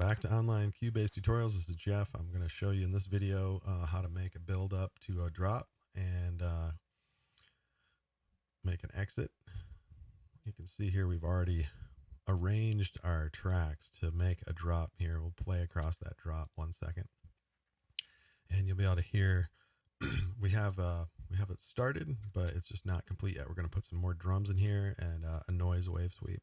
back to online Cubase tutorials. This is Jeff. I'm going to show you in this video how to make a build up to a drop and make an exit. You can see here we've already arranged our tracks to make a drop here. We'll play across that drop 1 second. And you'll be able to hear we have it started, but it's just not complete yet. We're going to put some more drums in here and a noise wave sweep.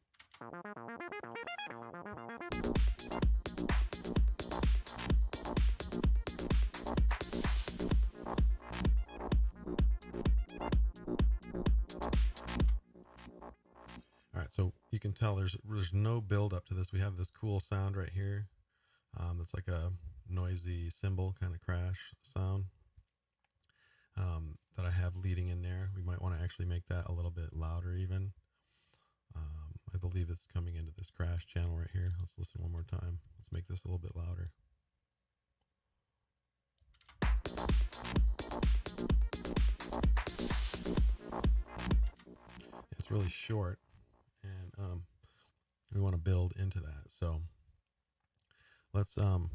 All right, so you can tell there's no build up to this. We have this cool sound right here. That's like a noisy cymbal kind of crash sound that I have leading in there. We might want to actually make that a little bit louder even. I believe it's coming into this crash channel right here. Let's listen one more time. Let's make this a little bit louder. It's really short, and we want to build into that. So let's kind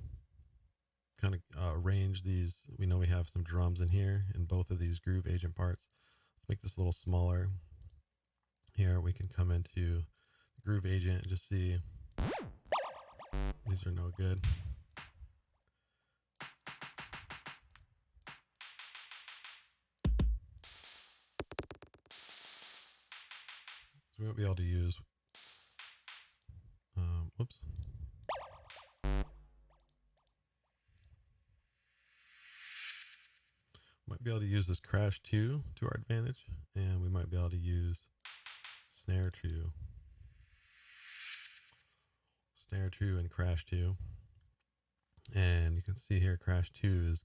of arrange these. We know we have some drums in here in both of these groove agent parts. Let's make this a little smaller. Here we can come into the groove agent and just see these are no good. So we won't be able to use, whoops. Might be able to use this crash 2 to our advantage, and we might be able to use snare 2 and crash 2. And you can see here crash 2 is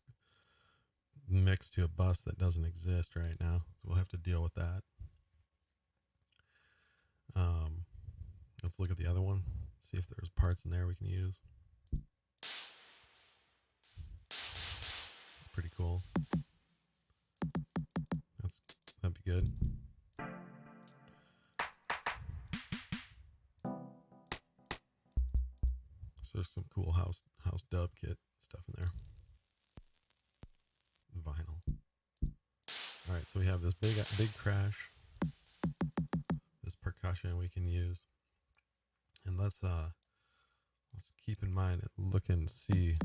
mixed to a bus that doesn't exist right now, so we'll have to deal with that. Let's look at the other one, see if there's parts in there we can use. It's pretty cool. That'd be good. So there's some cool house dub kit stuff in there. Vinyl. All right, so we have this big crash, this percussion we can use, and let's keep in mind and look and see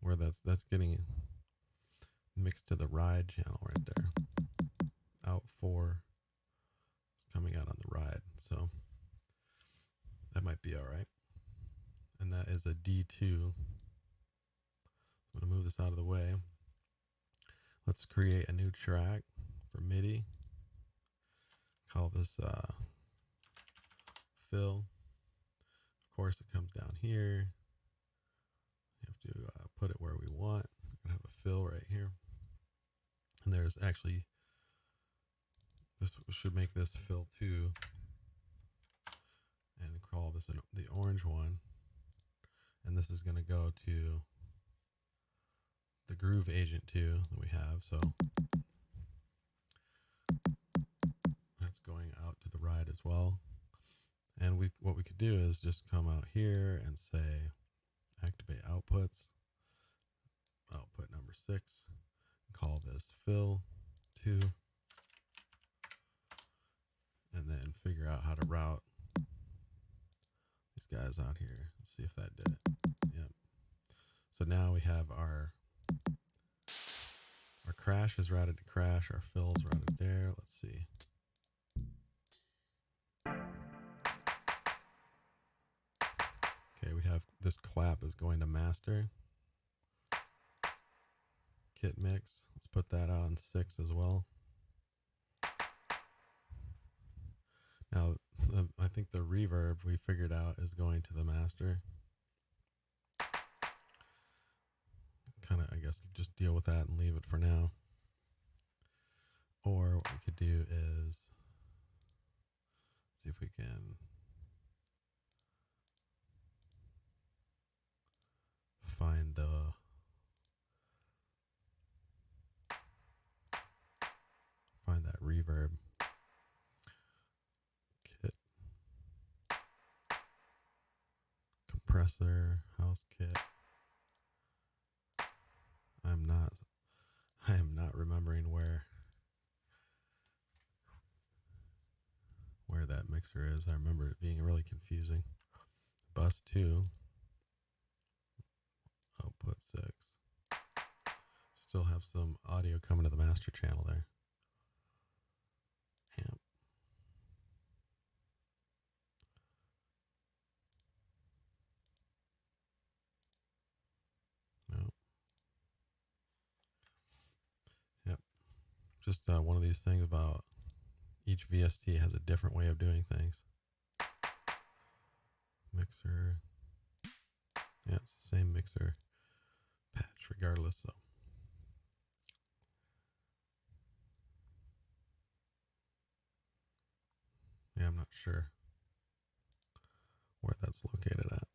where that's getting mixed to the ride channel right there. Out 4 is coming out on the ride, so that might be all right. And that is a D2. I'm going to move this out of the way. Let's create a new track for MIDI. Call this fill. Of course, it comes down here. You have to put it where we want. We're going to have a fill right here. And there's actually, this should make this fill 2. And call this the orange one. And this is going to go to the groove agent 2 that we have. So that's going out to the ride as well. And what we could do is just come out here and say activate outputs, output number 6, call this fill 2, and then figure out how to route these guys out here. Let's see if that did it. Yep. So now we have our crash is routed to crash, our fill is routed there. Let's see. Okay, we have this clap is going to master. Kit mix. Let's put that on 6 as well. Now, I think the reverb we figured out is going to the master. Kind of, I guess, just deal with that and leave it for now. Or what we could do is see if we can find that reverb. compressor, house kit. I am not remembering where that mixer is. I remember it being really confusing. Bus 2, output 6. Still have some audio coming to the master channel there. Amp. No. Yep. Just one of these things about each VST has a different way of doing things. Mixer. Yeah, it's the same mixer patch regardless, so. Yeah, I'm not sure where that's located at.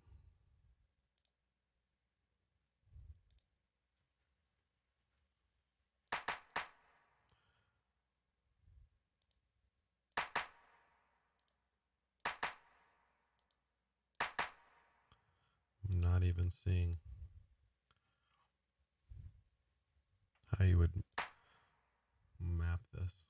I'm not even seeing how you would map this.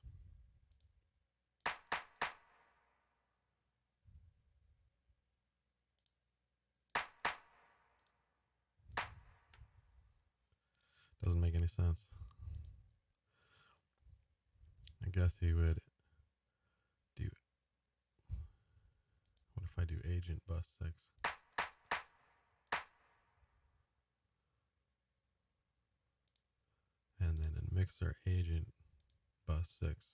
Doesn't make any sense. I guess you would do, what if I do agent bus 6? And then in mixer agent bus 6.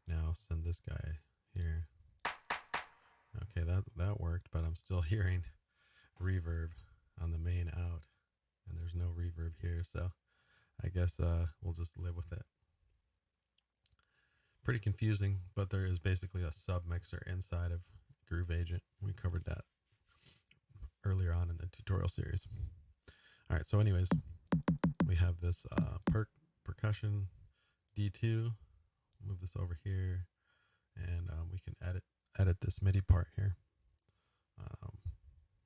Now send this guy here. Okay, that worked, but I'm still hearing reverb on the main out, and there's no reverb here, so I guess we'll just live with it. Pretty confusing, but there is basically a sub mixer inside of Groove Agent. We covered that earlier on in the tutorial series. All right, so anyways, we have this percussion D2. Move this over here, and we can edit this MIDI part here,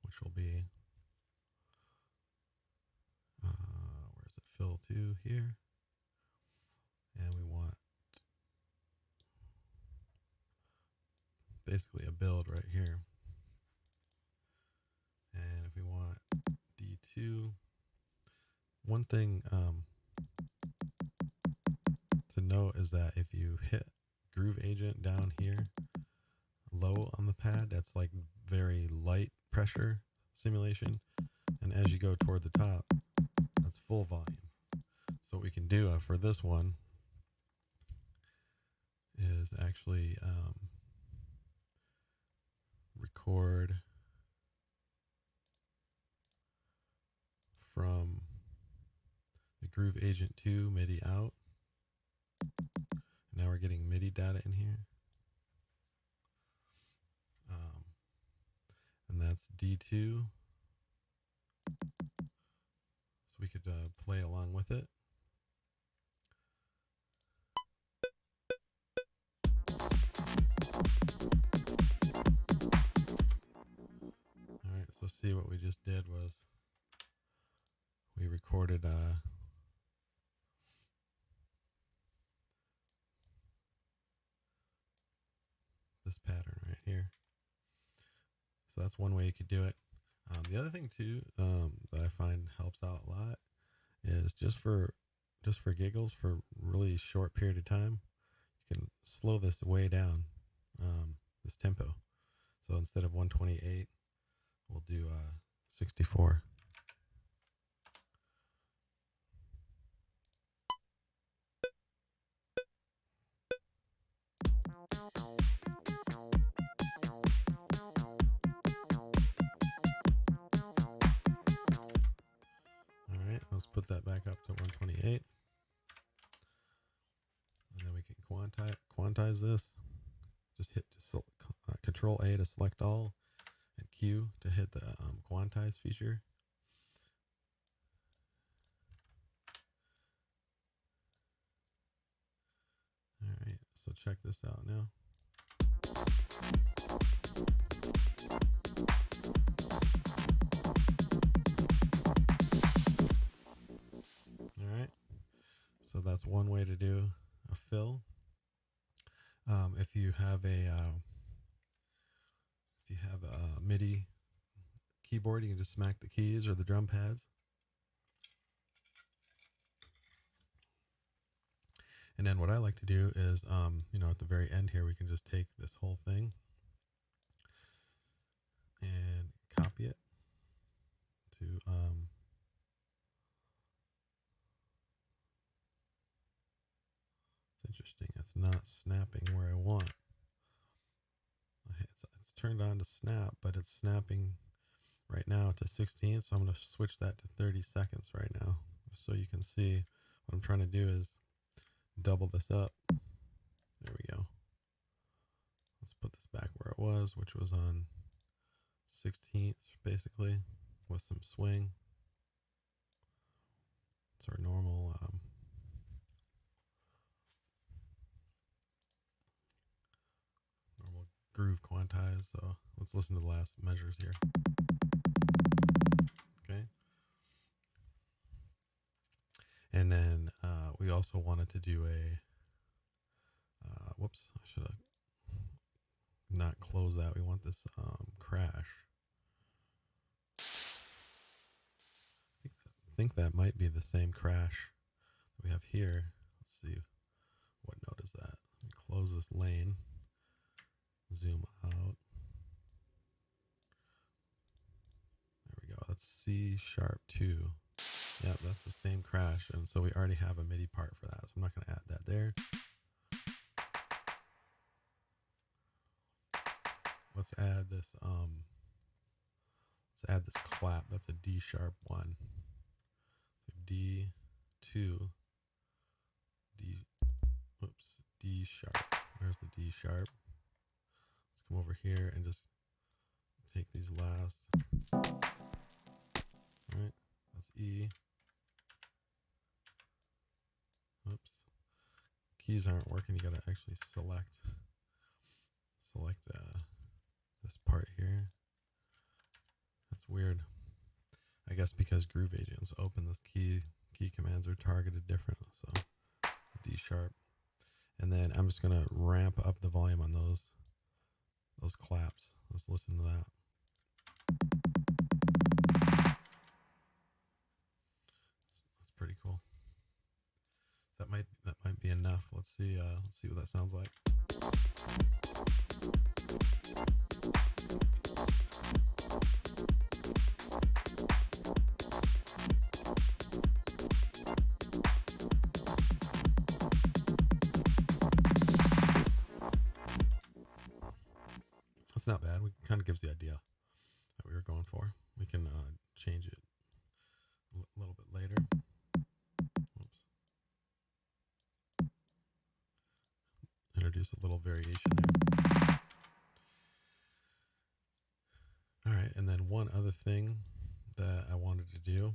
which will be where's it? Fill 2 here, and we want basically a build right here. And if we want D2, one thing to note is that if you hit Groove Agent down here, low on the pad, that's like very light pressure simulation. And as you go toward the top, that's full volume. So what we can do for this one is actually record from the Groove Agent 2 MIDI out. Now we're getting MIDI data in here. And that's D2. So we could play along with it. Alright, so see what we just did was we recorded this pattern right here. So that's one way you could do it. The other thing too that I find helps out a lot is just for giggles, for a really short period of time, you can slow this way down, this tempo. So instead of 128, we'll do 64. Alright, let's put that back up to 128. And then we can quantize this. Just hit Control A to select all, and Q to hit the quantize feature. Alright, so check this out now. If you have a MIDI keyboard, you can just smack the keys or the drum pads. And then what I like to do is, at the very end here, we can just take this whole thing and copy it to, it's interesting. It's not snapping where I want. It's turned on to snap, but it's snapping right now to 16. So I'm going to switch that to 30 seconds right now. So you can see what I'm trying to do is double this up. There we go. Let's put this back where it was, which was on 16th, basically, with some swing. It's our normal groove quantize. So let's listen to the last measures here. Okay. And then we also wanted to do a, whoops, I should have not closed that. We want this crash. I think that might be the same crash that we have here. Let's see, what note is that? Let me close this lane, zoom out. There we go. That's C sharp 2. Yep, that's the same crash. And so we already have a MIDI part for that. So I'm not going to add that there. Let's add this clap. That's a D sharp 1. So D2, D sharp. There's the D sharp. Let's come over here and just take these last. All right, that's E. Oops. Keys aren't working. You gotta actually select this part here. That's weird. I guess because Groove Agent's open, this key commands are targeted different. So D sharp. And then I'm just gonna ramp up the volume on those claps. Let's listen to that. That's pretty cool. So that might be enough. Let's see what that sounds like. That's not bad. We kind of gives the idea that we were going for. We can change it a little bit later. Oops. Introduce a little variation there. All right, and then one other thing that I wanted to do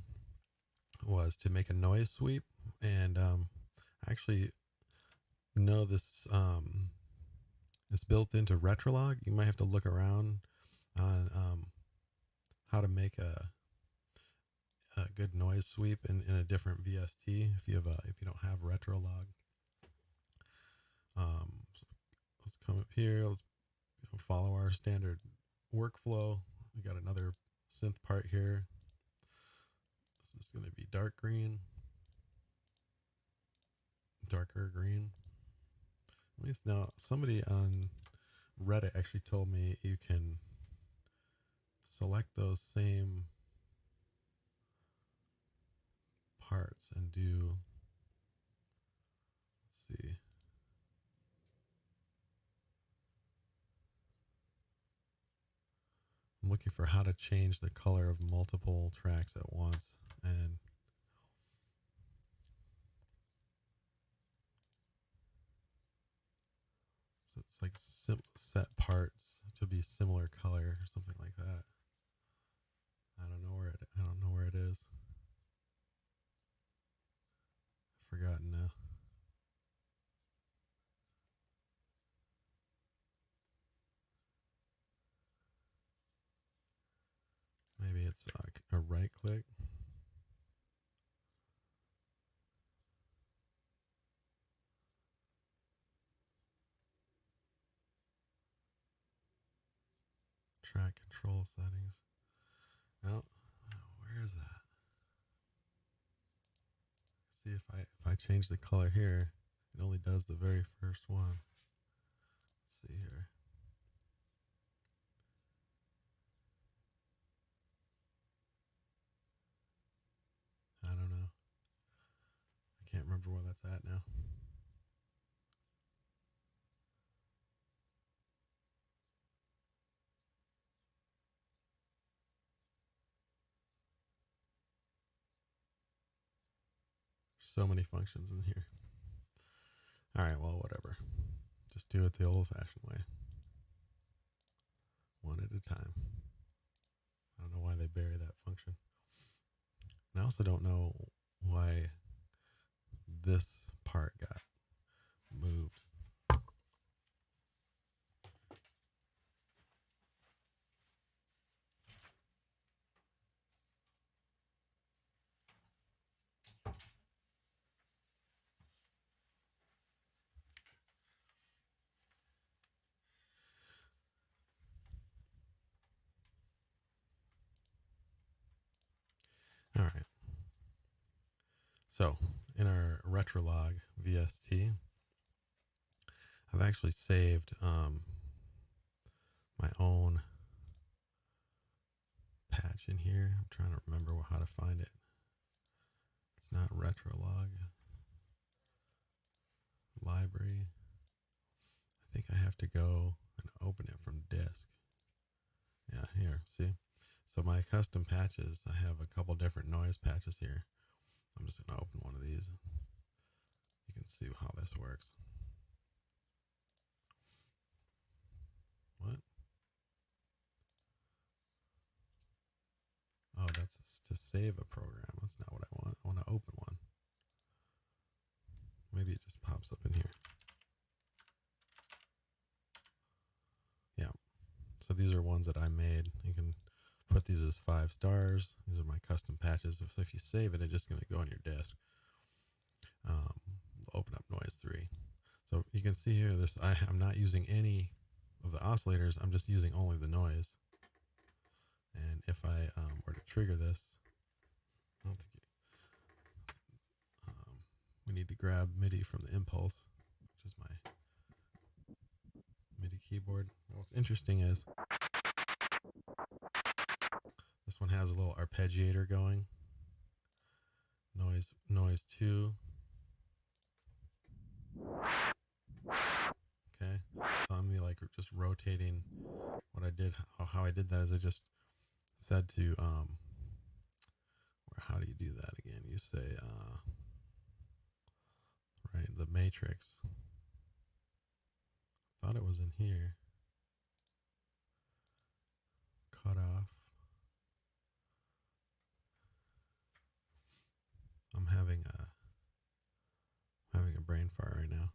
was to make a noise sweep, and I actually know this it's built into Retrolog. You might have to look around on how to make a good noise sweep in a different VST if you don't have Retrolog. So let's come up here. Let's follow our standard workflow. We got another synth part here. This is going to be dark green, darker green. At least now somebody on Reddit actually told me you can select those same parts and do, let's see. I'm looking for how to change the color of multiple tracks at once, and so it's like set parts to be similar color or something like that. I don't know where it is. I've forgotten now. Maybe it's a right click. track control settings. Well, where is that? See if I change the color here, it only does the very first one. Let's see here. I don't know. I can't remember where that's at now. So many functions in here. All right, well, whatever. Just do it the old-fashioned way. One at a time. I don't know why they bury that function. And I also don't know why this part got moved. All right. So in our retrolog VST, I've actually saved my own patch in here. I'm trying to remember how to find it. It's not retrolog. Library. I think I have to go and open it from disk. Yeah, here, see? So my custom patches, I have a couple different noise patches here. I'm just going to open one of these. You can see how this works. What? Oh, that's to save a program. That's not what I want. I want to open one. Maybe it just pops up in here. Yeah. So these are ones that I made. You can put these as 5 stars. These are my custom patches. So if you save it, it's just going to go on your disk. Open up noise 3. So you can see here, this I'm not using any of the oscillators. I'm just using only the noise. And if I were to trigger this, I don't think we need to grab MIDI from the impulse, which is my MIDI keyboard. What's interesting is this one has a little arpeggiator going. Noise 2. Okay, so I'm like just rotating. What I did, how I did that is I just said to how do you do that again? You say right, the matrix. Thought it was in here. Cut off. I'm having a brain fart right now.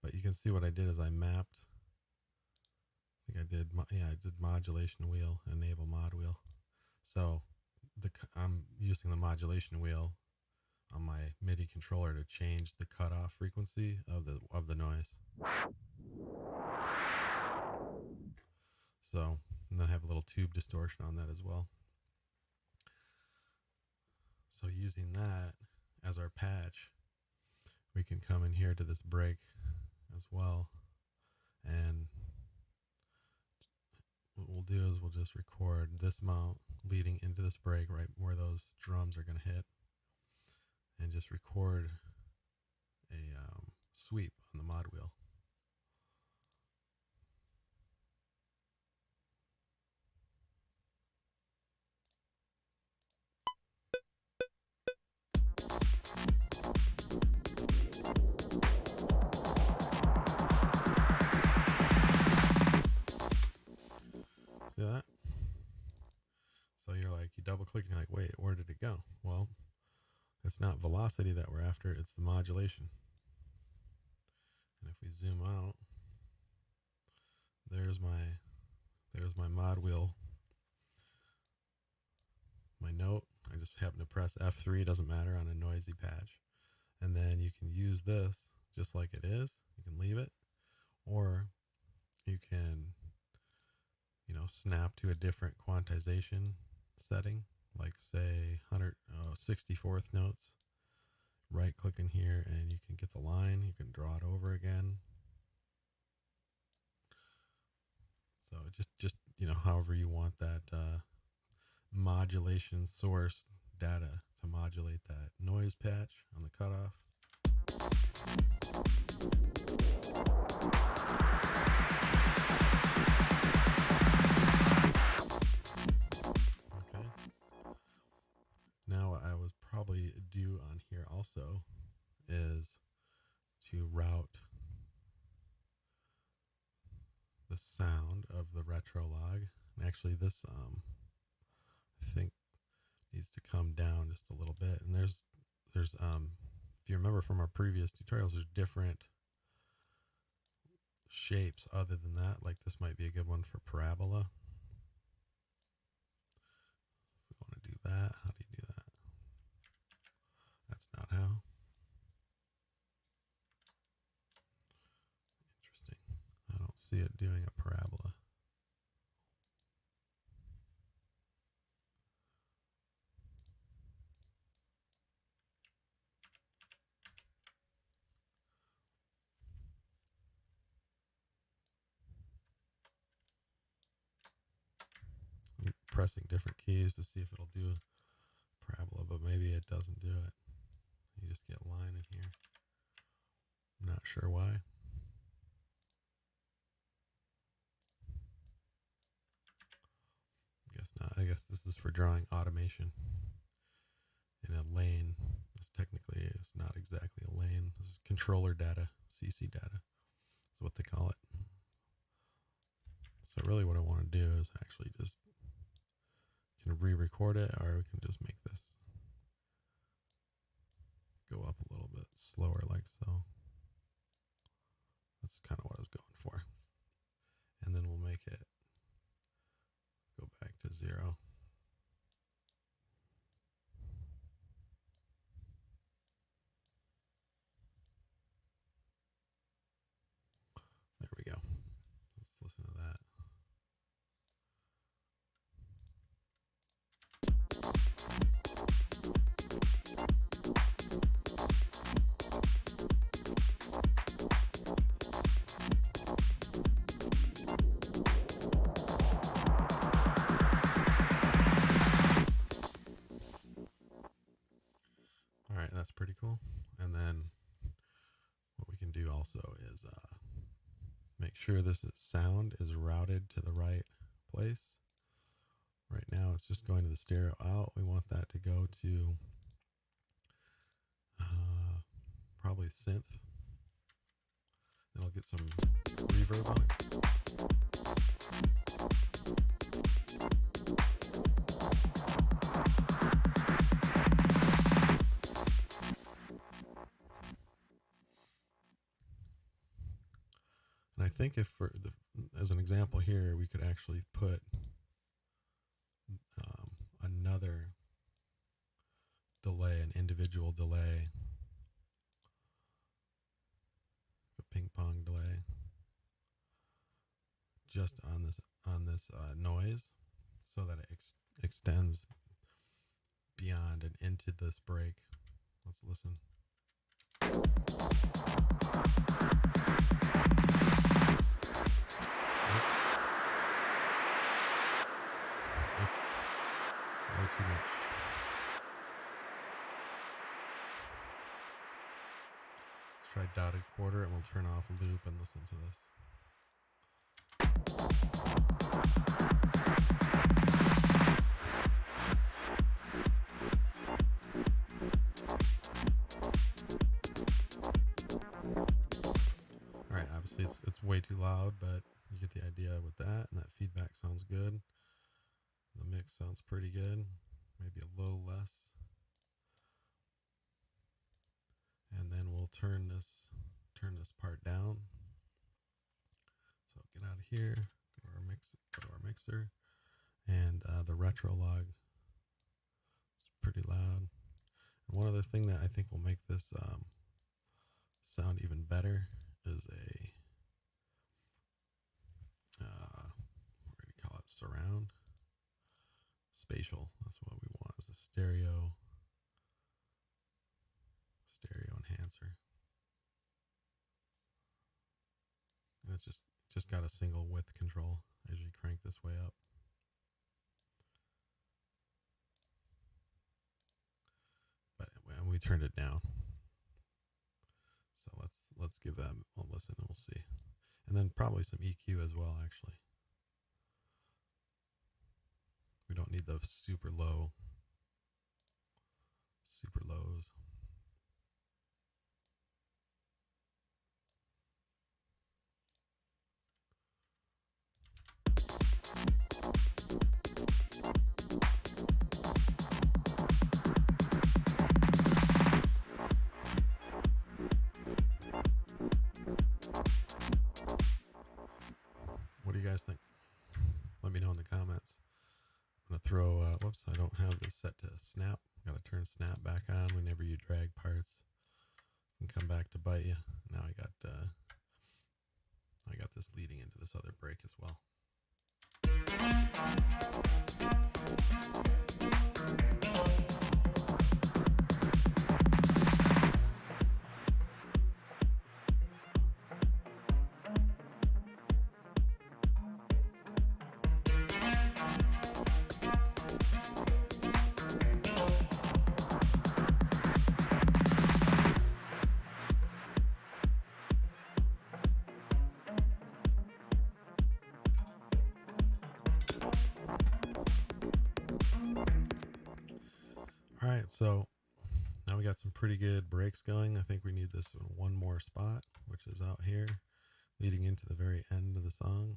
But you can see what I did is I mapped. I think I did, I did modulation wheel, enable mod wheel. So I'm using the modulation wheel on my MIDI controller to change the cutoff frequency of the noise. So, and then I have a little tube distortion on that as well. So using that as our patch, we can come in here to this break as well. And what we'll do is we'll just record this amount leading into this break right where those drums are going to hit, and just record a sweep on the mod wheel. See that? So you're like, you double click and you're like, wait, where did it go? Well, it's not velocity that we're after, it's the modulation. And if we zoom out, there's my mod wheel, my note. I just happen to press F3, it doesn't matter on a noisy patch. And then you can use this just like it is. You can leave it, or you can, snap to a different quantization setting, like say 164th notes, right click in here and you can get the line, you can draw it over again. So just however you want that modulation source data to modulate that noise patch on the cutoff. Okay. Now what I was probably do on here also is to route the sound of the retro log. And actually this I think needs to come down just a little bit. And there's if you remember from our previous tutorials, there's different shapes other than that. Like this might be a good one for parabola. If we want to do that, how do you do that? That's not how. Interesting. I don't see it doing a parabola. I'm pressing different keys to see if it'll do parabola, but maybe it doesn't do it. You just get line in here. I'm not sure why. Guess not. I guess this is for drawing automation in a lane. This technically is not exactly a lane. This is controller data, CC data is what they call it. So really what I want to do is actually just can re-record it, or we can just make this go up a little bit slower like so. That's kind of what I was going for. And then we'll make it go back to 0. There we go. Let's listen to that. All right, that's pretty cool. And then what we can do also is make sure this sound is routed to the right place. Right now it's just going to the stereo out. We want that to go to probably synth. Then I'll get some reverb on it. And I think if as an example here, we could actually put another delay, an individual delay, a ping pong delay, just on this noise, so that it extends beyond and into this break. Let's listen. That's way too much. Let's try dotted quarter, and we'll turn off loop and listen to this. All right, obviously it's way too loud, but you get the idea with that, and that feedback sounds good. The mix sounds pretty good, maybe a little less. And then we'll turn this part down. So get out of here, go to our mixer, and the retro log is pretty loud. And one other thing that I think will make this sound even better is we're going to call it surround. Spatial, that's what we want, is a stereo enhancer. And it's just got a single width control as you crank this way up. But and we turned it down. So let's give that a listen and we'll see. And then probably some EQ as well, actually. We don't need those super lows. What do you guys think? Let me know in the comments. I'm going to throw, whoops, I don't have this set to snap. Got to turn snap back on whenever you drag parts. Can come back to bite you. Now I got this leading into this other break as well. All right, so now we got some pretty good breaks going. I think we need this in one more spot, which is out here, leading into the very end of the song.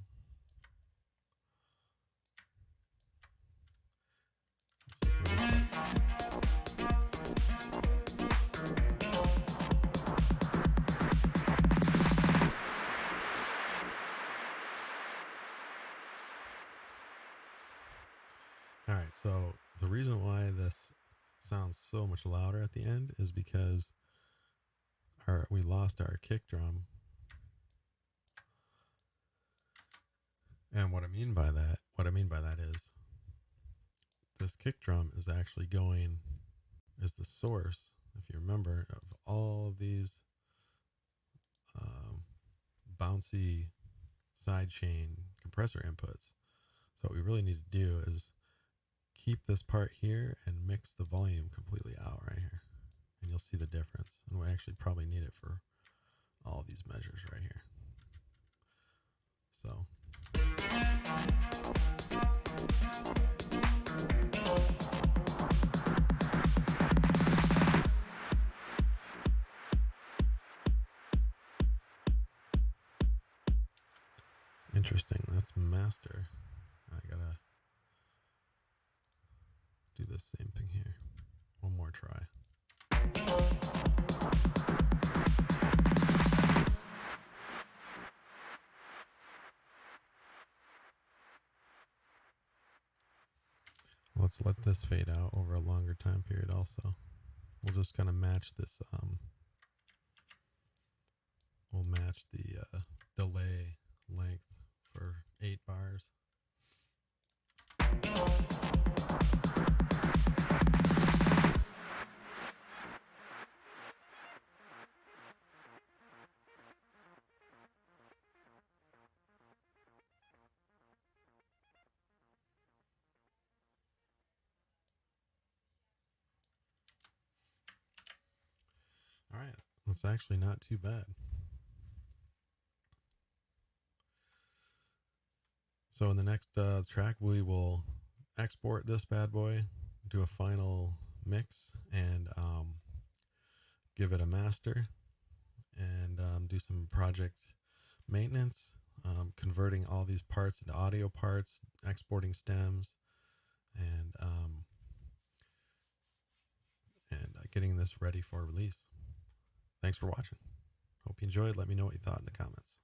All right, so the reason why this sounds so much louder at the end is because we lost our kick drum. And what I mean by that is this kick drum is actually is the source, if you remember, of all of these bouncy sidechain compressor inputs. So what we really need to do is keep this part here and mix the volume completely out right here. And you'll see the difference. And we actually probably need it for all of these measures right here. So. Interesting, that's master. I gotta do the same thing here. One more try. Let's let this fade out over a longer time period also. We'll just kind of match this, we'll match the delay length for 8 bars. All right, that's actually not too bad. So in the next track, we will export this bad boy, do a final mix, and give it a master, and do some project maintenance, converting all these parts into audio parts, exporting stems, and getting this ready for release. Thanks for watching. Hope you enjoyed. Let me know what you thought in the comments.